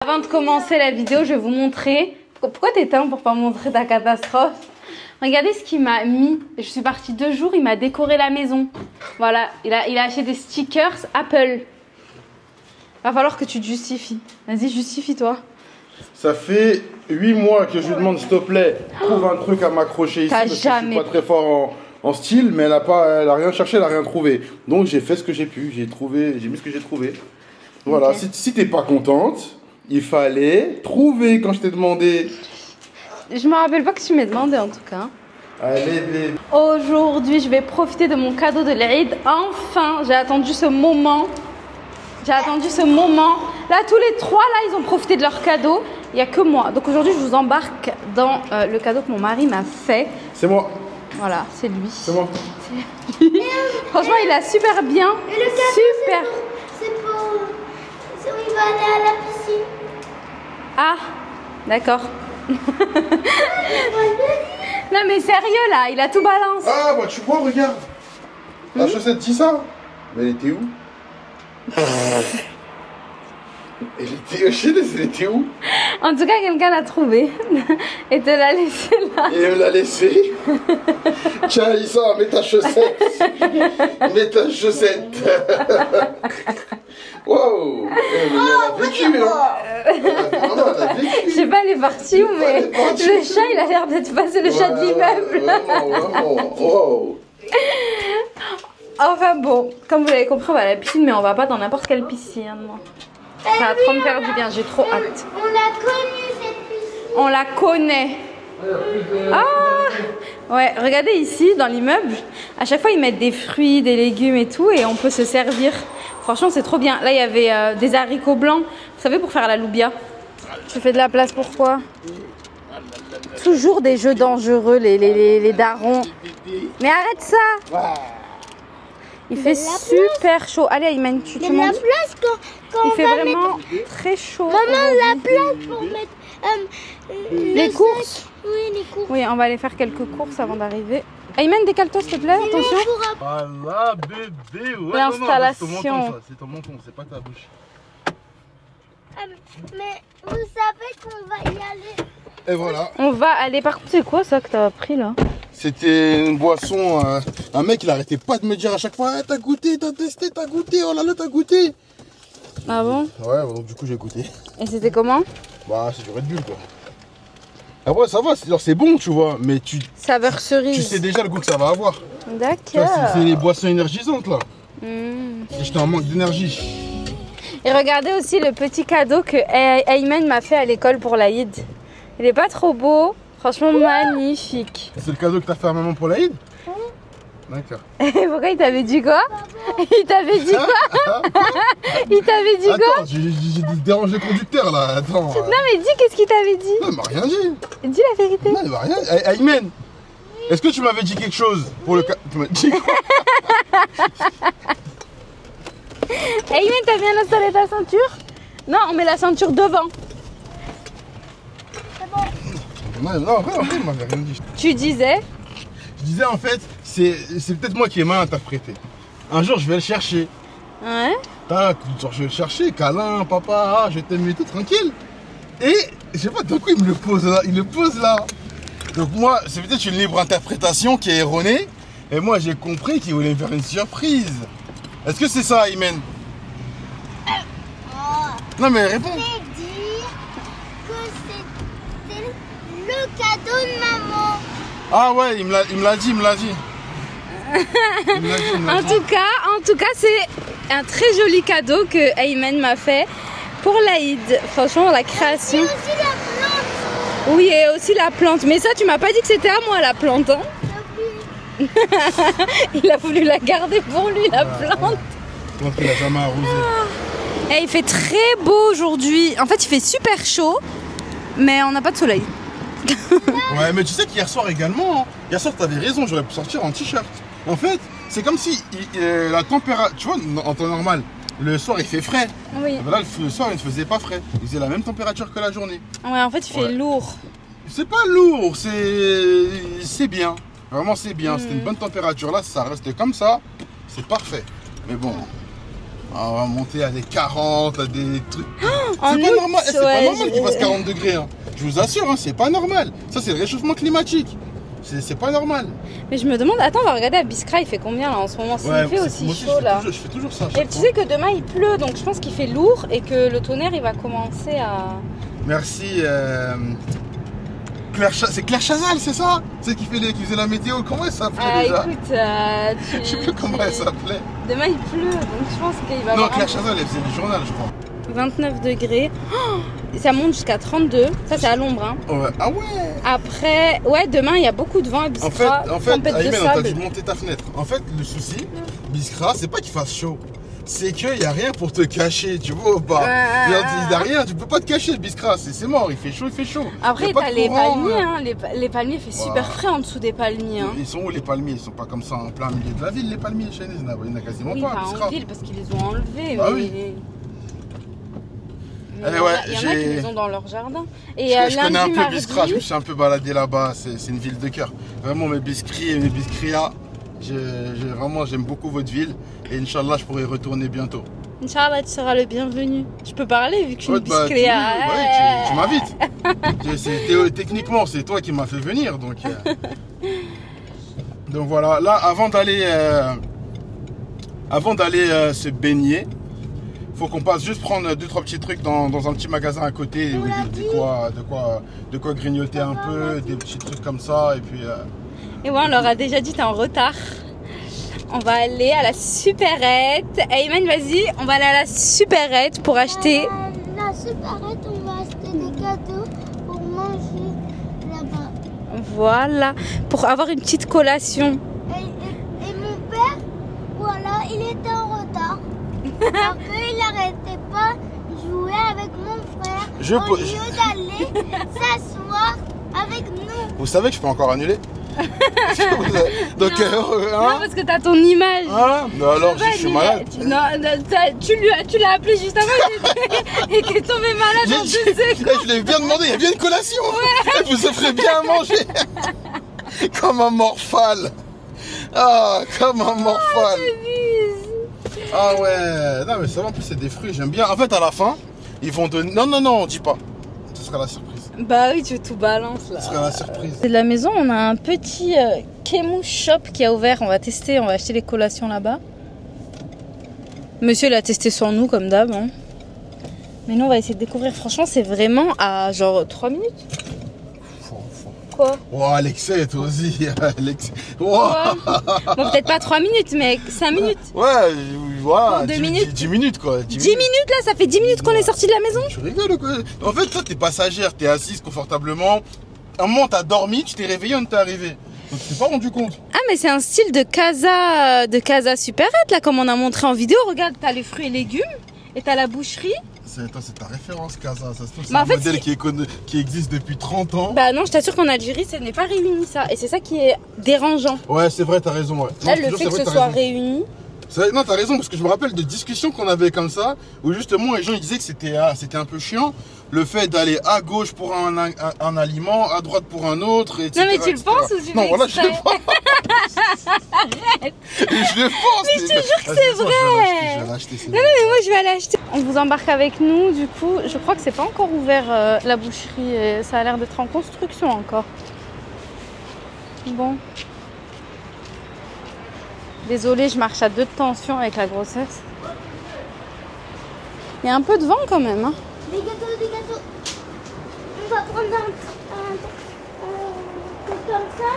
Avant de commencer la vidéo, je vais vous montrer. Pourquoi t'éteins pour pas montrer ta catastrophe? Regardez ce qu'il m'a mis. Je suis partie 2 jours, il m'a décoré la maison. Voilà, il a acheté des stickers Apple. Va falloir que tu te justifies. Vas-y, justifie-toi. Ça fait 8 mois que je lui demande, s'il te plaît, trouve un truc à m'accrocher ici. Parce que je suis pas très fort en style, mais elle a rien cherché, elle a rien trouvé. Donc j'ai fait ce que j'ai pu, j'ai mis ce que j'ai trouvé. Voilà, okay. Si t'es pas contente, il fallait trouver quand je t'ai demandé. Je me rappelle pas que tu m'as demandé en tout cas. Allez, bébé. Aujourd'hui, je vais profiter de mon cadeau de l'Aïd. Enfin, j'ai attendu ce moment. Là, tous les 3, là, ils ont profité de leur cadeau. Il n'y a que moi. Donc aujourd'hui, je vous embarque dans le cadeau que mon mari m'a fait. C'est moi. Voilà, c'est lui. C'est moi. Franchement, il a super bien. Et le cadeau, c'est pour... Il va aller à la piscine. Ah, d'accord. Non mais sérieux là, il a tout balancé. Ah bah tu vois, regarde. La chaussette dit ça. Mais elle était où? Elle était où? En tout cas, quelqu'un l'a trouvé et te l'a laissé là. Et elle l'a laissé. Tiens, Issa, mets ta chaussette. Mets ta chaussette. Wow. Elle a vécu, hein. Elle a vécu. Je sais pas, elle est partie où, mais le chat, il a l'air d'être passé, le chat de l'immeuble. Wow. Enfin bon, comme vous l'avez compris, on va à la piscine, mais on va pas dans n'importe quelle piscine. Ça va trop me faire du bien, j'ai trop hâte. On l'a connue cette piscine. On la connaît. Ah ouais, regardez ici, dans l'immeuble, à chaque fois ils mettent des fruits, des légumes et tout, et on peut se servir. Franchement, c'est trop bien. Là, il y avait des haricots blancs, vous savez, pour faire la loubia. Tu fais de la place, pourquoi? Toujours des jeux dangereux, les darons. Mais arrête ça. Il fait super chaud. Allez, Ayman, tu montes. La place quand il fait vraiment très chaud. Maman, la place pour mettre les courses. Oui, les courses. Oui, on va aller faire quelques courses avant d'arriver. Ayman, décale-toi s'il te plaît, attention. Voilà, bébé. Ouais, l'installation. C'est ton menton, c'est pas ta bouche. Mais vous savez qu'on va y aller. Et voilà. On va aller. Par contre, c'est quoi ça que t'as pris là? C'était une boisson. Un mec, il arrêtait pas de me dire à chaque fois, t'as goûté, t'as testé, t'as goûté, oh là là, t'as goûté. Ah bon? Ouais, donc du coup j'ai goûté. Et c'était comment? Bah c'est du Red Bull quoi. Après ça va, c'est bon tu vois, mais saveur cerise. Tu sais déjà le goût que ça va avoir. D'accord. C'est les boissons énergisantes là. Et j'étais en manque d'énergie. Et regardez aussi le petit cadeau que Ayman m'a fait à l'école pour l'Aïd. Il est pas trop beau, franchement magnifique. C'est le cadeau que t'as fait à maman pour l'Aïd? D'accord. Pourquoi il t'avait dit quoi? Il t'avait dit quoi? Il t'avait dit quoi? Attends, j'ai dérangé le conducteur là, attends. Non mais dis, qu'est-ce qu'il t'avait dit? Non, il m'a rien dit. Dis la vérité. Non, il m'a rien dit. Ayman, est-ce que tu m'avais dit quelque chose pour le cas? Tu m'as dit quoi? Ayman, t'as bien installé ta ceinture? Non, on met la ceinture devant. C'est bon. Non, en vrai, il m'avait rien dit. Tu disais? Je disais en fait, c'est peut-être moi qui ai mal interprété. Un jour, je vais le chercher. Ouais. Tac, genre, je vais le chercher, câlin, papa, je t'aime et tout, tranquille. Et, je sais pas, d'un coup, il me le pose là, Donc moi, c'est peut-être une libre interprétation qui est erronée. Et moi, j'ai compris qu'il voulait me faire une surprise. Est-ce que c'est ça, Ayman? Non mais réponds. Je vais dire que c'était le cadeau de maman. Ah ouais, il me l'a dit. En tout cas, c'est un très joli cadeau que Ayman m'a fait pour l'Aïd. Franchement, la création. Et aussi la plante. Oui, et aussi la plante. Mais ça, tu m'as pas dit que c'était à moi la plante, hein? Il a voulu la garder pour lui, la plante. Je pense qu'il a jamais arrosé. Et il fait très beau aujourd'hui. En fait, il fait super chaud, mais on n'a pas de soleil. Ouais, mais tu sais qu'hier soir également, hein, hier soir, t'avais raison, j'aurais pu sortir en t-shirt. En fait, c'est comme si la température, tu vois, en temps normal, le soir il fait frais. Oui. Ben là, le soir il ne faisait pas frais. Il faisait la même température que la journée. Ouais, en fait, il fait lourd. C'est pas lourd, c'est bien. Vraiment, c'est bien. C'était une bonne température. Là, ça reste comme ça. C'est parfait. Mais bon. On va monter à des 40, à des trucs. En C'est pas août, normal, c'est ouais, pas normal qu'il fasse 40 degrés. Hein. Je vous assure, hein, c'est pas normal. Ça, c'est le réchauffement climatique. C'est pas normal. Mais je me demande, attends, on va regarder à Biskra, il fait combien là en ce moment? Il fait aussi chaud là. Je fais toujours ça. Et tu sais que demain il pleut, donc je pense qu'il fait lourd et que le tonnerre il va commencer à. Merci. C'est Claire Chazal, c'est ça? C'est qui faisait la météo. Comment elle s'appelait déjà? Écoute, je sais plus comment elle s'appelait. Demain il pleut, donc je pense qu'il va. Non, Claire Chazal, elle faisait du journal, je crois. 29 degrés. Oh, ça monte jusqu'à 32. Ça, c'est à l'ombre. Hein. Ouais. Ah ouais. Après, ouais, demain, il y a beaucoup de vent à Biskra. En fait, Aymen, t'as dû monter ta fenêtre. En fait, le souci, Biskra, c'est pas qu'il fasse chaud. C'est qu'il n'y a rien pour te cacher, tu vois ou pas? Il n'y a rien, tu peux pas te cacher, Biskra. C'est mort, il fait chaud, il fait chaud. Après, t'as les palmiers. Hein. Les palmiers, il fait super frais en dessous des palmiers. Hein. Ils sont où les palmiers? Ils sont pas comme ça en plein milieu de la ville, les palmiers chez nous. Il n'y en a quasiment pas à Biskra. En ville, parce qu'ils les ont enlevés. Ah mais... oui. Il y en a qui les ont dans leur jardin. Et je connais un peu Biskra, je me suis un peu baladé là-bas, c'est une ville de cœur. Vraiment, mes Biskri et mes Biskria, vraiment j'aime beaucoup votre ville et Inch'Allah je pourrai y retourner bientôt. Inch'Allah, tu seras le bienvenu. Je peux parler vu que je suis une Biskria. Tu m'invites. Techniquement, c'est toi qui m'as fait venir. Donc voilà, là avant d'aller se baigner, faut qu'on passe juste prendre 2-3 petits trucs dans un petit magasin à côté, de quoi grignoter un peu, des petits trucs comme ça et puis. Et ouais, on leur a déjà dit t'es en retard. On va aller à la supérette. Aymen, vas-y, on va aller à la supérette pour acheter. La supérette, on va acheter des cadeaux pour manger là-bas. Voilà, pour avoir une petite collation. Et mon père, voilà, il était en retard. Parce qu'il n'arrêtait pas de jouer avec mon frère au lieu d'aller s'asseoir avec nous. Vous savez que je peux encore annuler? Donc, non, parce que t'as ton image. Ah, non, alors je suis malade. Tu l'as appelé juste avant et t'es tombé malade en 2 secondes. Je l'ai bien demandé, il y a bien une collation. Ouais. Vous offrez bien à manger. Comme un morphale. Ah, comme un morphale. Ah ouais, non mais ça va, en plus c'est des fruits, j'aime bien. En fait à la fin, ils vont donner... Non, on dit pas. Ce sera la surprise. Bah oui, tu tout balances là. Ce sera la surprise. C'est de la maison, on a un petit Kemu Shop qui a ouvert, on va tester, on va acheter les collations là-bas. Monsieur l'a testé sur nous comme d'hab. Hein. Mais nous on va essayer de découvrir, franchement c'est vraiment à genre 3 minutes. Quoi? Oh Alexei, toi aussi. Alexei. Oh. Bon, peut-être pas 3 minutes, mais 5 minutes. Ouais, voilà. 2 minutes. 10 minutes quoi. 10 minutes là, ça fait 10 minutes qu'on est sorti de la maison. Tu rigoles quoi? En fait, toi t'es passagère, t'es assise confortablement. À un moment t'as dormi, tu t'es réveillé, on t'est arrivé. Donc tu t'es pas rendu compte. Ah, mais c'est un style de casa supérette là, comme on a montré en vidéo. Regarde, t'as les fruits et légumes et t'as la boucherie. C'est ta référence Casa, ça se trouve c'est un modèle qui existe depuis 30 ans. Bah non, je t'assure qu'en Algérie, ça n'est pas réuni ça. Et c'est ça qui est dérangeant. Ouais, c'est vrai, t'as raison. Ouais. Là, le fait que ce soit réuni. Non, t'as raison, parce que je me rappelle de discussions qu'on avait comme ça, où justement les gens ils disaient que c'était un peu chiant, le fait d'aller à gauche pour un aliment, à droite pour un autre, etc. Non mais tu le penses ou tu Non, voilà, je le pense. Arrête. Je le pense. Mais je te jure que c'est vrai. Je vais l'acheter. Non, mais moi je vais aller acheter. On vous embarque avec nous, du coup, je crois que c'est pas encore ouvert la boucherie, et ça a l'air d'être en construction encore. Bon. Désolée, je marche à 2 de tension avec la grossesse. Il y a un peu de vent quand même. Hein. Des gâteaux. On va prendre un comme ça.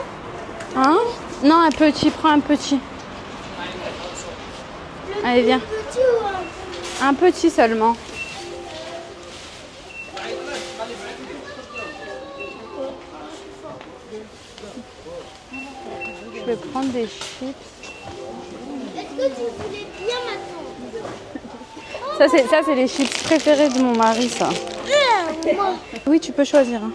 Hein? Non, un petit, prends un petit. Allez, viens. Petit ou un petit seulement. Je vais prendre des chips. Est-ce que tu voulais bien maintenant? Ça c'est les chips préférés de mon mari, ça. Moi. Oui, tu peux choisir. Hein.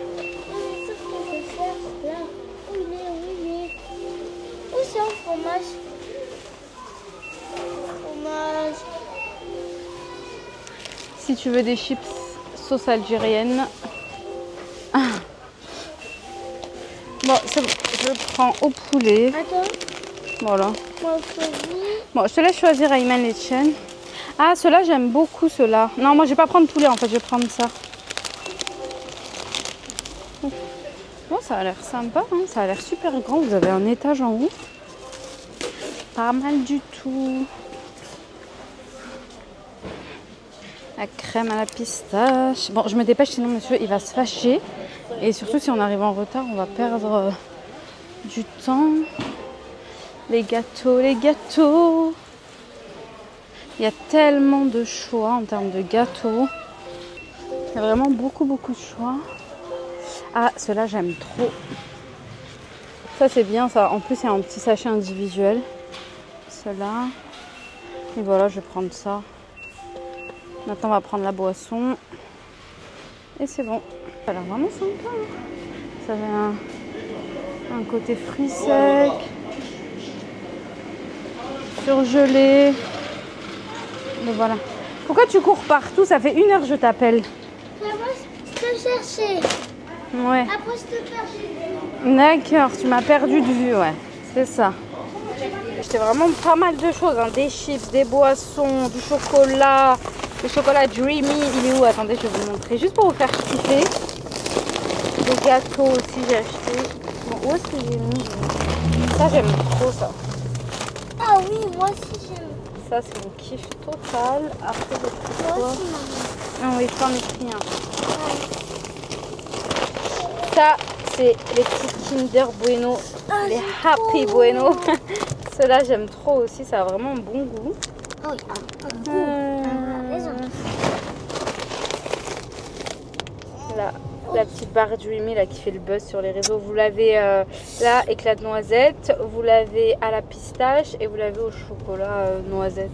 Où c'est un fromage? Si tu veux des chips sauce algérienne. Ah. Bon, c'est bon. Je prends au poulet. Attends. Voilà. Moi aussi. Bon, je te laisse choisir Ayman les tiennes. Ah, ceux-là, j'aime beaucoup ceux-là. Non, moi, je vais pas prendre tous les, en fait, je vais prendre ça. Bon, ça a l'air sympa, hein. Ça a l'air super grand. Vous avez un étage en haut. Pas mal du tout. La crème à la pistache. Bon, je me dépêche, sinon monsieur, il va se fâcher. Et surtout, si on arrive en retard, on va perdre du temps. Les gâteaux, les gâteaux. Il y a tellement de choix en termes de gâteaux. Il y a vraiment beaucoup de choix. Ah, ceux-là, j'aime trop. Ça, c'est bien, ça. En plus, il y a un petit sachet individuel. Ceux-là. Et voilà, je vais prendre ça. Maintenant, on va prendre la boisson. Et c'est bon. Ça a l'air vraiment sympa. Hein. Ça avait un côté fruits secs. Surgelé. Et voilà. Pourquoi tu cours partout? Ça fait 1 heure que je t'appelle. Je te cherchais. Ouais. Après, je te perds. D'accord, tu m'as perdu de vue, ouais. C'est ça. J'étais vraiment pas mal de choses. Hein. Des chips, des boissons, du chocolat. Le chocolat Dreamy. Il est où? Attendez, je vais vous montrer. Juste pour vous faire kiffer. Des gâteaux aussi, j'ai acheté. Bon, où est-ce que j'ai mis? Ça, j'aime trop ça. Ah oui, moi aussi j'aime. Ça, c'est mon kiff total. Après, j'ai pris Moi quoi? aussi, maman. Non, oui, j'en ai pris un. Ouais. Ça, c'est les petits Kinder Bueno. Ah, Les Happy Bueno. Ceux-là, j'aime trop aussi. Ça a vraiment un bon goût. Oh, oui, un goût. Raison. La petite barre Dreamy là, qui fait le buzz sur les réseaux. Vous l'avez là, éclat de noisette. Vous l'avez à la pistache. Et vous l'avez au chocolat noisette.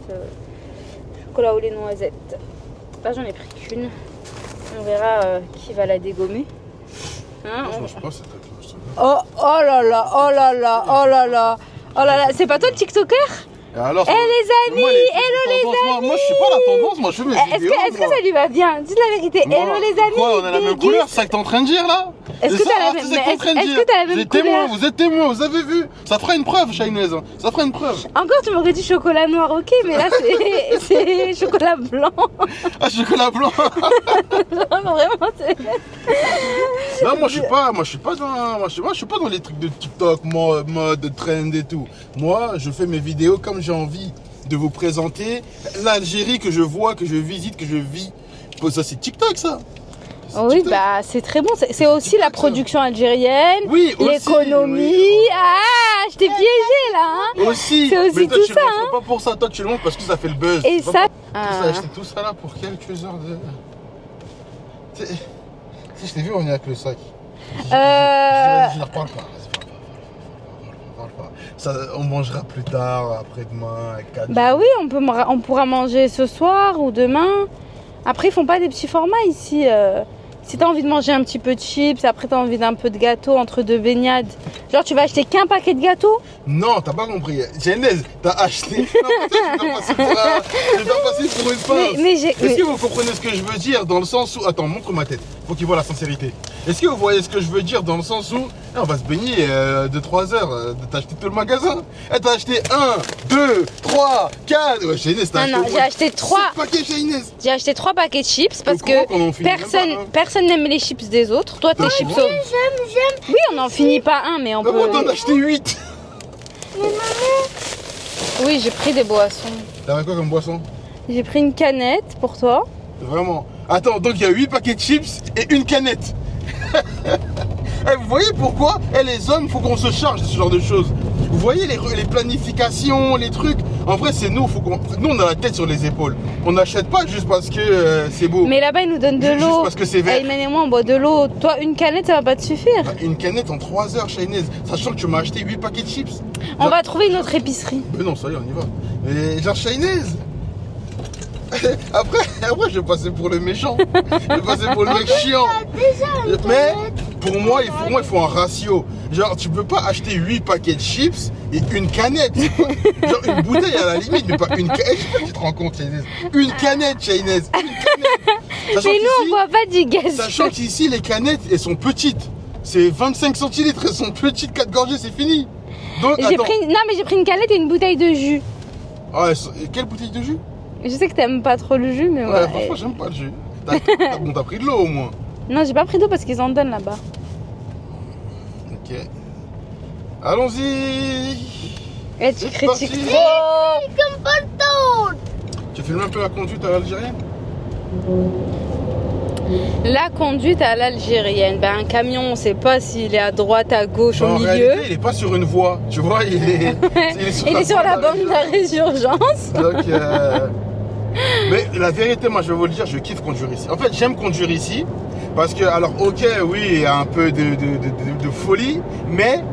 Chocolat au lait noisette. Là, j'en ai pris qu'une. On verra qui va la dégommer. Hein, Je sais pas, c'est oh là là, oh là là, oh là là, oh là là, c'est pas toi le TikToker? Alors, les amis, hello les amis. Moi je suis pas la tendance, moi je fais mes vidéos. Est-ce que ça lui va bien? Dites la vérité. Hello les amis. Quoi, on a la même couleur, c'est ça que t'es en train de dire là? Est-ce que t'as la même couleur? Vous êtes témoin, vous avez vu? Ça fera une preuve, Shainez. Ça fera une preuve. Encore tu m'aurais dit chocolat noir, ok, mais là c'est chocolat blanc. Ah, chocolat blanc. Vraiment, Non, moi je suis pas dans les trucs de TikTok, mode, trend et tout. Moi, je fais mes vidéos comme j'ai envie de vous présenter l'Algérie que je vois, que je visite, que je vis. Ça c'est TikTok ça. Oui, TikTok. Bah c'est très bon. C'est aussi TikTok, la production algérienne, oui, l'économie. Oui. Ah, je t'ai piégé là. Hein. Aussi. C'est aussi mais toi, tout tu ça. Hein. Pas pour ça. Toi, tu le montres parce que ça fait le buzz. Et ça. Tu as acheté tout ça là pour quelques heures de. Si je t'ai vu, on est avec le sac. Je ne reparle pas. Ça, on mangera plus tard, après-demain. Bah oui, on pourra manger ce soir ou demain. Après, ils font pas des petits formats ici. Si t'as envie de manger un petit peu de chips, après t'as envie d'un peu de gâteau entre deux baignades. Genre, tu vas acheter qu'un paquet de gâteaux? Non, t'as pas compris. Genèse, t'as acheté. Non, tu dois passer pour une pince. Est-ce que vous comprenez ce que je veux dire dans le sens où. Attends, montre ma tête. Faut qu'il voit la sincérité. Est-ce que vous voyez ce que je veux dire dans le sens où on va se baigner 2-3 heures, t'as acheté tout le magasin. T'as acheté 1, 2, 3, 4. Ouais, Shainez, t'as acheté. Non, j'ai acheté 3 paquets, Shainez. J'ai acheté 3 paquets de chips parce que personne n'aime les chips des autres. Toi, tes chips. J'aime. Oui, on n'en finit pas un, mais on peut. Comment t'en as acheté 8? Mais maman. Oui, j'ai pris des boissons. T'avais quoi comme boisson? J'ai pris une canette pour toi. Vraiment. Attends, donc il y a 8 paquets de chips et une canette. Vous voyez pourquoi les hommes, faut qu'on se charge de ce genre de choses. Vous voyez les planifications, les trucs. En vrai, c'est nous, nous on a la tête sur les épaules. On n'achète pas juste parce que c'est beau. Mais là-bas, ils nous donnent de l'eau. Juste parce que c'est vert. Ayman et moi, on boit de l'eau. Toi, une canette, ça va pas te suffire. Une canette en 3 heures, Shainez. Sachant que tu m'as acheté 8 paquets de chips. On va trouver une autre épicerie. Mais non, ça y est, on y va. Mais genre, Shainez. Après, je vais passer pour le méchant. Je vais passer pour le mec chiant. Mais pour moi, il faut un ratio. Genre, tu peux pas acheter 8 paquets de chips et une canette. Genre, une bouteille à la limite, mais pas une canette. Je sais pas si tu te rends compte, Shainez. Une canette, Shainez. Une canette. Mais nous, on boit pas du gaz. Sachant qu'ici, les canettes, elles sont petites. C'est 25 centilitres, elles sont petites, 4 gorgées, c'est fini. Donc, j'ai pris une canette et une bouteille de jus. Ah, quelle bouteille de jus? Je sais que t'aimes pas trop le jus, mais ouais. Franchement, j'aime pas le jus. T'as pris de l'eau au moins. Non, j'ai pas pris d'eau parce qu'ils en donnent là-bas. Ok. Allons-y. Et tu critiques trop. Comme pas le temps. Tu filmes un peu la conduite à l'algérienne? La conduite à l'algérienne. Ben, un camion, on sait pas s'il est à droite, à gauche, au milieu. Réalité, il est pas sur une voie. Tu vois, il est sur la bande d'arrêt d'urgence. Donc, mais la vérité, moi, je vais vous le dire, je kiffe conduire ici. En fait, j'aime conduire ici parce que, alors, ok, oui, il y a un peu de folie, mais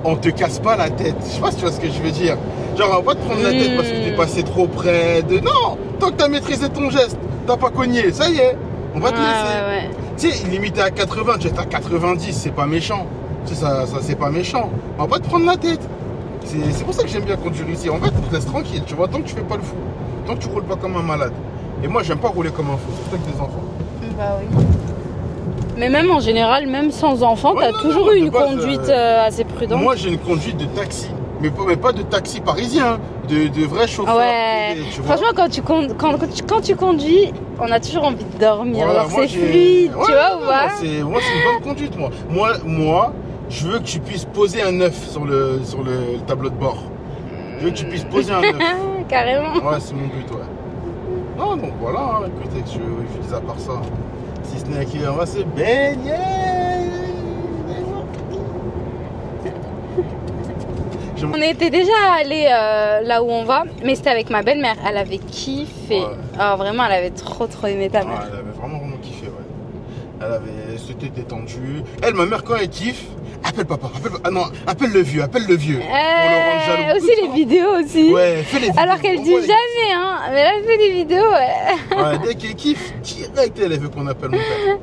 on te casse pas la tête. Je sais pas si tu vois ce que je veux dire. Genre, on va pas te prendre la tête parce que t'es passé trop près de... Non, tant que t'as maîtrisé ton geste, t'as pas cogné, ça y est, on va te laisser. Tu sais, limité à 80, tu es à 90, c'est pas méchant. Tu sais, ça c'est pas méchant. On va pas te prendre la tête. C'est pour ça que j'aime bien conduire ici. En fait, on te laisse tranquille, tu vois, tant que tu fais pas le fou. Tant que tu roules pas comme un malade. Et moi, j'aime pas rouler comme un fou, surtout avec des enfants. Bah oui. Mais même en général, même sans enfant, t'as toujours eu une conduite assez prudente. Moi, j'ai une conduite de taxi. Mais pas de taxi parisien, de vrai chauffeur. Ouais. Privé, tu franchement, quand tu conduis, on a toujours envie de dormir. Voilà, alors c'est fluide, tu vois ou pas? Moi, c'est une bonne conduite, moi. Moi, je veux que tu puisses poser un œuf sur le tableau de bord. Je veux que tu puisses poser un œuf. Carrément. Ouais, c'est mon but, ouais. Non, donc voilà, hein, écoute, je dis à part ça. Si ce n'est qu'on va se baigner. On était déjà allé là où on va, mais c'était avec ma belle-mère. Elle avait kiffé. Ouais. Oh, vraiment, elle avait trop aimé ta mère. Ouais, elle avait vraiment kiffé, ouais. C'était détendu. Elle, ma mère, quand elle kiffe, appelle papa. Appelle le vieux. Pour le rendre jaloux. Aussi les vidéos aussi. Ouais, fais les vidéos. Alors qu'elle dit jamais, hein. Mais elle fait des vidéos, ouais. Ouais, dès qu'elle kiffe, direct, elle veut qu'on appelle mon père.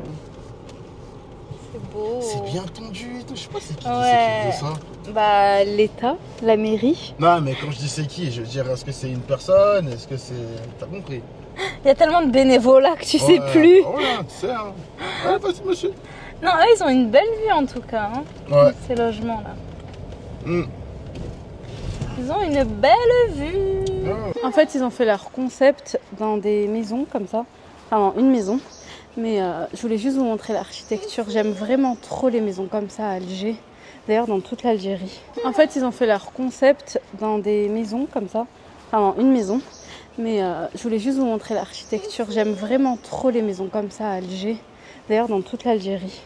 C'est beau. C'est bien tendu et tout. Je sais pas c'est qui fait ça. Bah, l'État, la mairie. Non, mais quand je dis c'est qui, je veux dire, est-ce que c'est une personne? Est-ce que c'est... T'as compris? Il y a tellement de bénévolats que tu sais plus. Oh là, tu sais, hein. Ouais, vas-y, monsieur. Non, eux, ils ont une belle vue en tout cas, hein. Ouais. Ces logements-là. Ils ont une belle vue. En fait, ils ont fait leur concept dans des maisons comme ça. Enfin, dans une maison. Mais je voulais juste vous montrer l'architecture. J'aime vraiment trop les maisons comme ça à Alger. D'ailleurs, dans toute l'Algérie. En fait, ils ont fait leur concept dans des maisons comme ça. Enfin, dans une maison. Mais je voulais juste vous montrer l'architecture. J'aime vraiment trop les maisons comme ça à Alger. D'ailleurs, dans toute l'Algérie.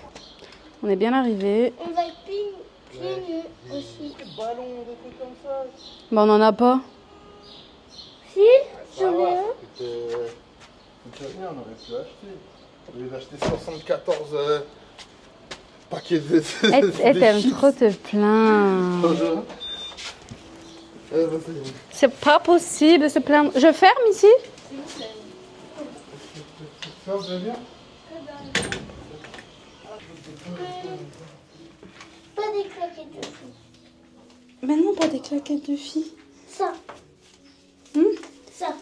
On est bien arrivé. On va être pieds nus aussi. Bah, on en a pas. Si, j'en ai un. On aurait pu acheter. Au lieu d'acheter 74 paquets de... Elle t'aime trop te plaindre. C'est pas possible de se plaindre. Je ferme ici? Ferme, ça va bien? Pas des claquettes de filles. Mais non, pas des claquettes de filles. Ça. Ça.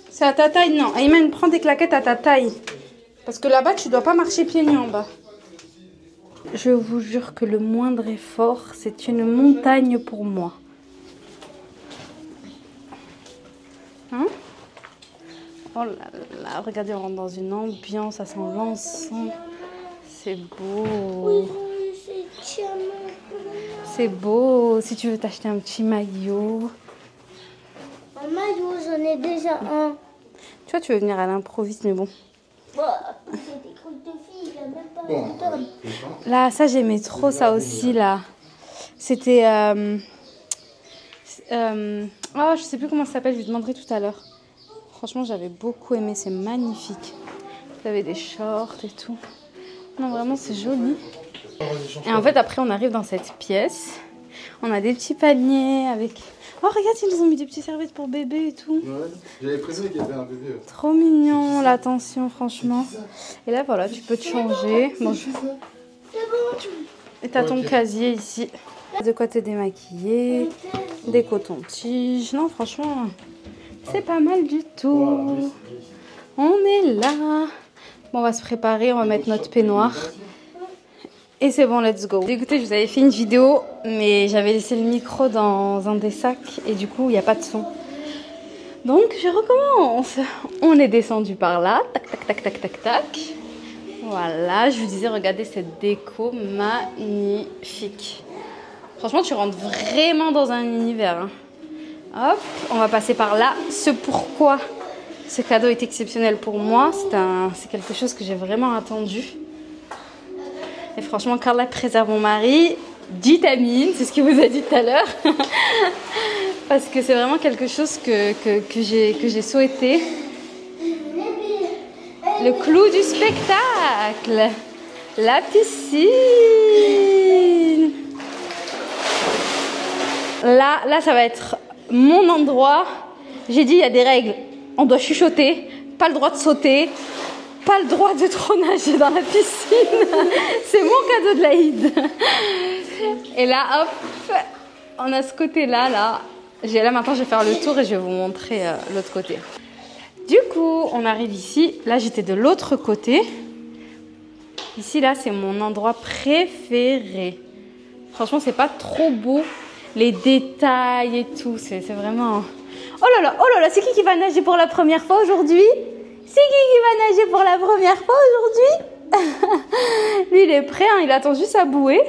C'est à ta taille, non. Ayman, prends des claquettes à ta taille. Parce que là-bas, tu dois pas marcher pieds nus en bas. Je vous jure que le moindre effort, c'est une montagne pour moi. Hein? Oh là là, regardez, on rentre dans une ambiance, ça sent l'encens. C'est beau. C'est beau. Si tu veux t'acheter un petit maillot. Un maillot, j'en ai déjà un. Tu vois, tu veux venir à l'improviste, mais bon. C'est des trucs de filles, il n'y a même pas d'homme. Là, ça, j'aimais trop ça aussi, là. C'était... oh, je sais plus comment ça s'appelle, je lui demanderai tout à l'heure. Franchement, j'avais beaucoup aimé, c'est magnifique. Vous avez des shorts et tout. Non, vraiment, c'est joli. Et en fait, après, on arrive dans cette pièce. On a des petits paniers avec... Oh, regarde, ils nous ont mis des petites serviettes pour bébé et tout. Ouais, j'avais prévu qu'il y avait un bébé. Trop mignon, l'attention, franchement. Et là, voilà, tu peux te changer. Bon, et t'as ton casier ici. De quoi te démaquiller. Des cotons-tiges. Non, franchement, c'est pas mal du tout. On est là. Bon, on va se préparer, on va mettre notre peignoir. Et c'est bon, let's go. Écoutez, je vous avais fait une vidéo, mais j'avais laissé le micro dans un des sacs et du coup, il n'y a pas de son. Donc je recommence. On est descendu par là. Tac, tac, tac, tac, tac, tac. Voilà, je vous disais, regardez cette déco magnifique. Franchement, tu rentres vraiment dans un univers. Hein. Hop, on va passer par là. Ce pourquoi ce cadeau est exceptionnel pour moi, c'est quelque chose que j'ai vraiment attendu. Et franchement, Carla préserve mon mari. Vitamine, c'est ce qu'il vous a dit tout à l'heure. Parce que c'est vraiment quelque chose que j'ai souhaité. Le clou du spectacle, la piscine. Là, ça va être mon endroit. J'ai dit, il y a des règles. On doit chuchoter, pas le droit de sauter, pas le droit de trop nager dans la piscine. C'est mon cadeau de l'Aïd. Et là, hop, on a ce côté-là, là. Là, maintenant, je vais faire le tour et je vais vous montrer l'autre côté. Du coup, on arrive ici. Là, j'étais de l'autre côté. Ici, là, c'est mon endroit préféré. Franchement, c'est pas trop beau. Les détails et tout, c'est vraiment... Oh là là, c'est qui va nager pour la première fois aujourd'hui? C'est qui va nager pour la première fois aujourd'hui? Lui, il est prêt, hein, il attend juste à bouer.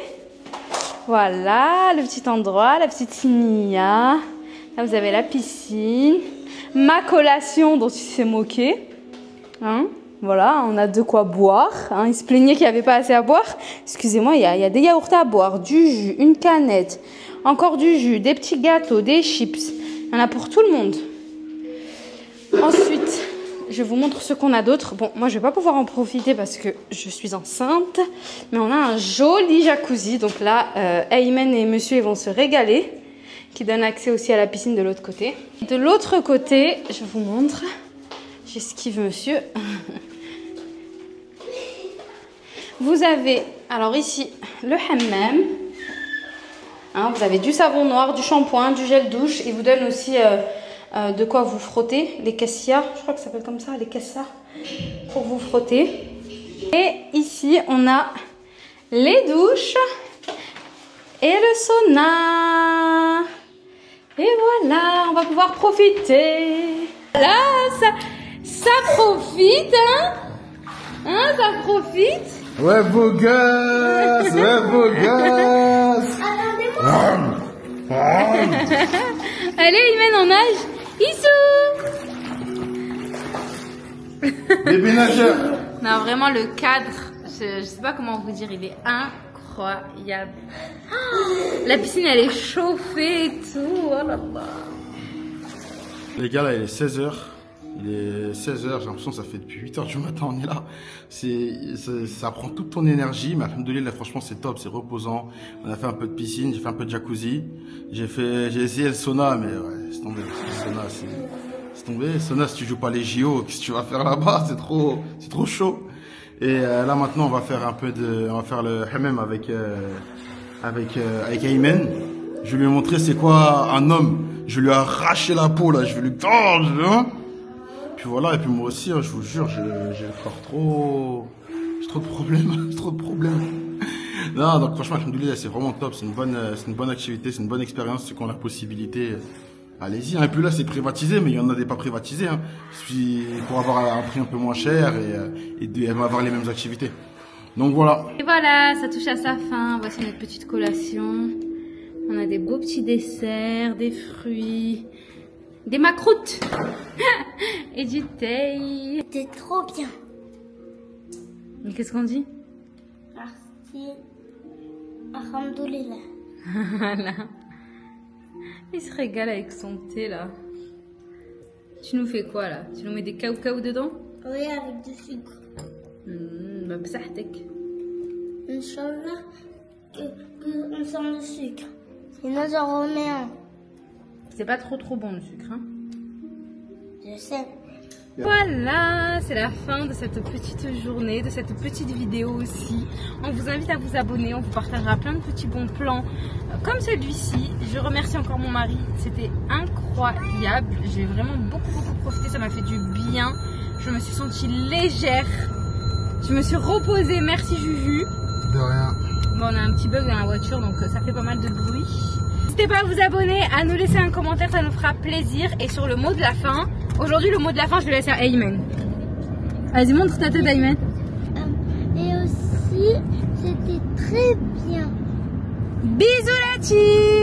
Voilà, le petit endroit, la petite Nia. Là, vous avez la piscine. Ma collation dont il s'est moqué. Hein, voilà, on a de quoi boire. Hein, il se plaignait qu'il n'y avait pas assez à boire. Excusez-moi, il y a des yaourts à boire, du jus, une canette, encore du jus, des petits gâteaux, des chips. Il y en a pour tout le monde. Ensuite, je vous montre ce qu'on a d'autre. Bon, moi, je ne vais pas pouvoir en profiter parce que je suis enceinte. Mais on a un joli jacuzzi. Donc là, Aymen et monsieur ils vont se régaler. Qui donne accès aussi à la piscine de l'autre côté. De l'autre côté, je vous montre. J'esquive monsieur. Vous avez, alors ici, le hammam. Hein, vous avez du savon noir, du shampoing, du gel douche. Il vous donne aussi de quoi vous frotter. Les cassia, je crois que ça s'appelle comme ça, les cassa. Pour vous frotter. Et ici, on a les douches et le sauna. Et voilà, on va pouvoir profiter. Là, ça profite, hein? Hein, ça profite? Ouais, beau gosse! Ouais, beau gosse! Allez, Aymen, on nage. Issou! Bébé nageur! Non, vraiment, le cadre, je sais pas comment vous dire, il est incroyable. La piscine, elle est chauffée et tout. Oh là là. Les gars, là, il est 16h. Il est 16h, j'ai l'impression que ça fait depuis 8h du matin, on est là. Ça prend toute ton énergie, mais alhamdoulilah, franchement, c'est top, c'est reposant. On a fait un peu de piscine, j'ai fait un peu de jacuzzi. J'ai essayé le sauna, mais ouais, c'est tombé. Le sauna, c'est tombé. Le sauna, si tu joues pas les JO, qu'est-ce que tu vas faire là-bas? C'est trop chaud. Et là, maintenant, on va faire le hammam avec Aymen. Je lui ai montré c'est quoi un homme. Je lui ai arraché la peau, là. Je vais lui... Puis voilà, et puis moi aussi, hein, je vous jure, j'ai encore trop de problèmes. Trop de problèmes. Non, donc franchement, alhamdoulilah, c'est vraiment top. C'est une bonne activité, c'est une bonne expérience. Ceux qui ont la possibilité, allez-y. Hein. Et puis là, c'est privatisé, mais il y en a des pas privatisés. Hein. Pour avoir un prix un peu moins cher et avoir les mêmes activités. Donc voilà. Et voilà, ça touche à sa fin. Voici notre petite collation. On a des beaux petits desserts, des fruits, des macroutes et du thé. C'était trop bien. Mais qu'est-ce qu'on dit? Merci. Alhamdoulilah. Voilà. Il se régale avec son thé là. Tu nous fais quoi là? Tu nous mets des cacao dedans? Oui, avec du sucre. Bah bsahtek. Inch'Allah, qu'on sent le sucre. Sinon, j'en remets un. C'est pas trop bon le sucre, hein? Je sais. Voilà, c'est la fin de cette petite journée, de cette petite vidéo aussi. On vous invite à vous abonner, on vous partagera plein de petits bons plans comme celui-ci. Je remercie encore mon mari, c'était incroyable. J'ai vraiment beaucoup profité, ça m'a fait du bien. Je me suis sentie légère, je me suis reposée, merci Juju. De rien. Bon, on a un petit bug dans la voiture, donc ça fait pas mal de bruit. N'hésitez pas à vous abonner, à nous laisser un commentaire, ça nous fera plaisir. Et sur le mot de la fin, aujourd'hui le mot de la fin je vais laisser à Ayman. Vas-y, montre ta tête Ayman. Et aussi, c'était très bien. Bisous la team.